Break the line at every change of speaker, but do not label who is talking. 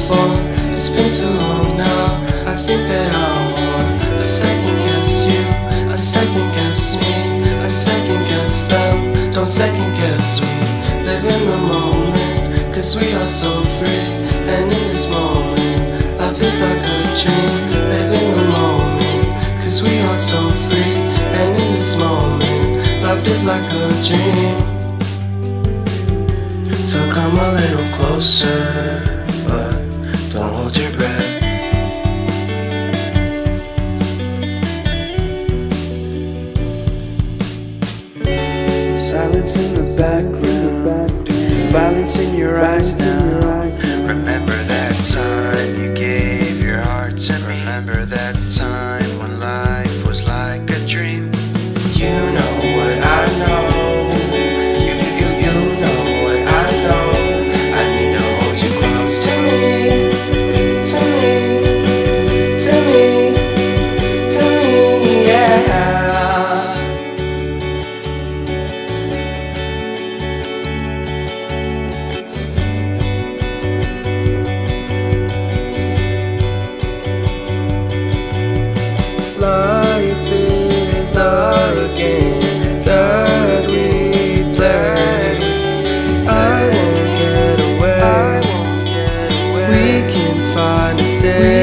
phone. It's been too long now. I think that I want a second guess you, a second guess me, a second guess them. Don't second guess me. Live in the moment, 'cause we are so free. And in this moment, life is like a dream. Live in the moment, 'cause we are so free. And in this moment, life is like a dream. So come a little closer, but don't hold your breath. Silence in the background, violence in your eyes now.
Remember that time you gave your heart to me. Remember that time when life was like a dream.
You know what I know. You know what I know. I need to hold you close to me, to me, to me, to me, yeah. Life is our game that we play. I won't get away. We can find a safe